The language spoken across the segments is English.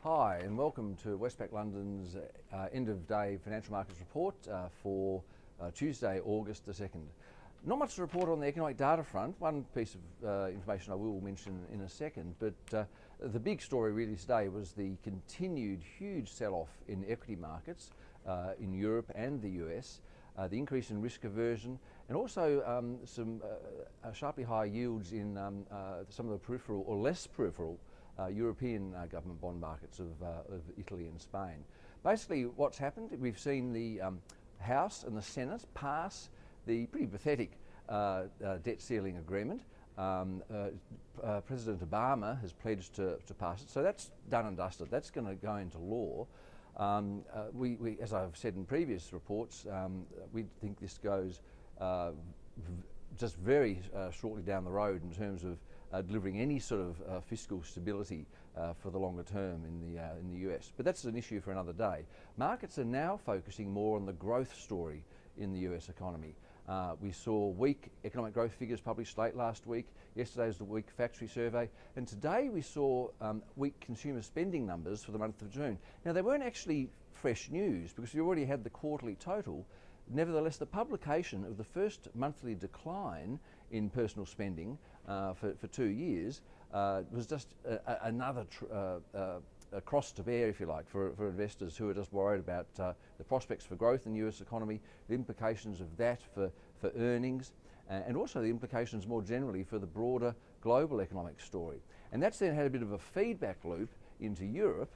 Hi and welcome to Westpac London's end of day financial markets report for Tuesday, August the 2nd. Not much to report on the economic data front. One piece of information I will mention in a second, but the big story really today was the continued huge sell-off in equity markets in Europe and the US, the increase in risk aversion, and also some sharply higher yields in some of the peripheral or less peripheral European government bond markets of Italy and Spain. Basically what's happened, we've seen the House and the Senate pass the pretty pathetic debt ceiling agreement. President Obama has pledged to pass it, so that's done and dusted. That's going to go into law. We, as I've said in previous reports, we think this goes just very shortly down the road in terms of delivering any sort of fiscal stability for the longer term in the US. But that's an issue for another day. Markets are now focusing more on the growth story in the US economy. We saw weak economic growth figures published late last week. Yesterday was the weak factory survey, and today we saw weak consumer spending numbers for the month of June. Now they weren't actually fresh news because we already had the quarterly total. Nevertheless, the publication of the first monthly decline in personal spending for 2 years was just another cross to bear, if you like, for investors who are just worried about the prospects for growth in the US economy, the implications of that for earnings, and also the implications more generally for the broader global economic story. And that's then had a bit of a feedback loop into Europe,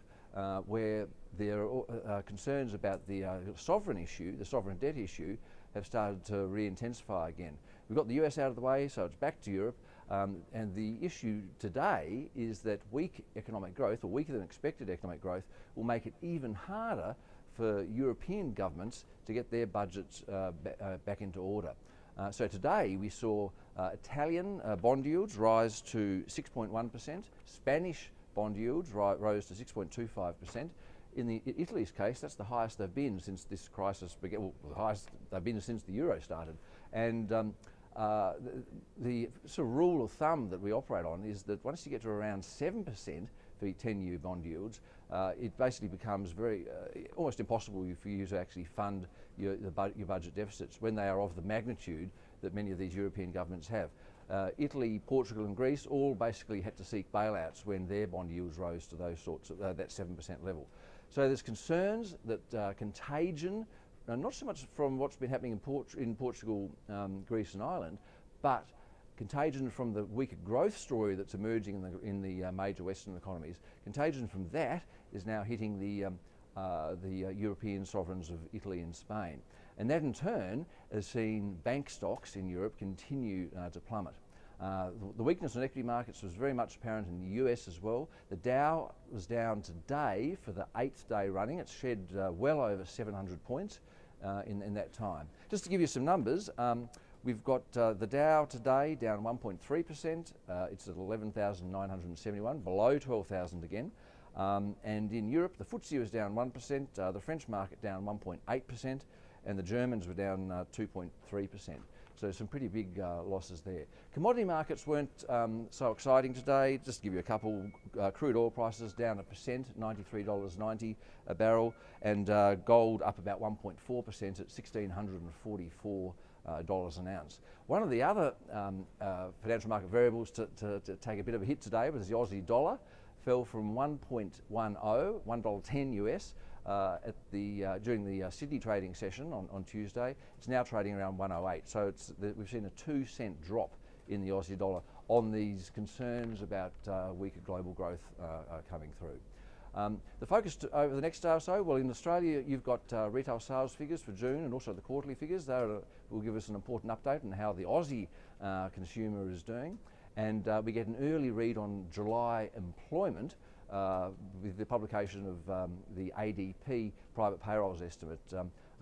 where there are concerns about the sovereign issue, the sovereign debt issue, have started to re-intensify again. We've got the US out of the way, so it's back to Europe, and the issue today is that weak economic growth, or weaker than expected economic growth, will make it even harder for European governments to get their budgets back into order. So today we saw Italian bond yields rise to 6.1%, Spanish bond yields rose to 6.25%. In Italy's case, that's the highest they've been since this crisis began, well, the highest they've been since the euro started. And the sort of rule of thumb that we operate on is that once you get to around 7% for 10-year bond yields, it basically becomes very almost impossible for you to actually fund your budget deficits when they are of the magnitude that many of these European governments have. Italy, Portugal and Greece all basically had to seek bailouts when their bond yields rose to those sorts of that 7% level. So there's concerns that contagion, not so much from what's been happening in Portugal, Greece and Ireland, but contagion from the weaker growth story that's emerging in the major Western economies. Contagion from that is now hitting the European sovereigns of Italy and Spain. And that in turn has seen bank stocks in Europe continue to plummet. The weakness in equity markets was very much apparent in the US as well. The Dow was down today for the 8th day running. It's shed well over 700 points in that time. Just to give you some numbers, we've got the Dow today down 1.3%. It's at 11,971, below 12,000 again. And in Europe, the FTSE was down 1%, the French market down 1.8%, and the Germans were down 2.3%. So some pretty big losses there. Commodity markets weren't so exciting today. Just to give you a couple, crude oil prices down 1%, $93.90 a barrel, and gold up about 1.4% at $1,644 an ounce. One of the other financial market variables to take a bit of a hit today was the Aussie dollar. Fell from 1.10, $1.10 US, during the Sydney trading session on Tuesday. It's now trading around 108. So we've seen a 2-cent drop in the Aussie dollar on these concerns about weaker global growth coming through. The focus over the next day or so, well, in Australia you've got retail sales figures for June and also the quarterly figures. They will give us an important update on how the Aussie consumer is doing. And we get an early read on July employment with the publication of the ADP private payrolls estimate,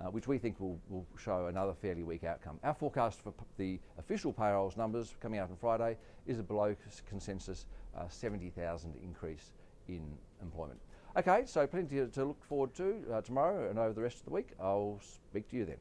which we think will show another fairly weak outcome. Our forecast for the official payrolls numbers coming out on Friday is a below consensus 70,000 increase in employment. Okay, so plenty to look forward to tomorrow and over the rest of the week. I'll speak to you then.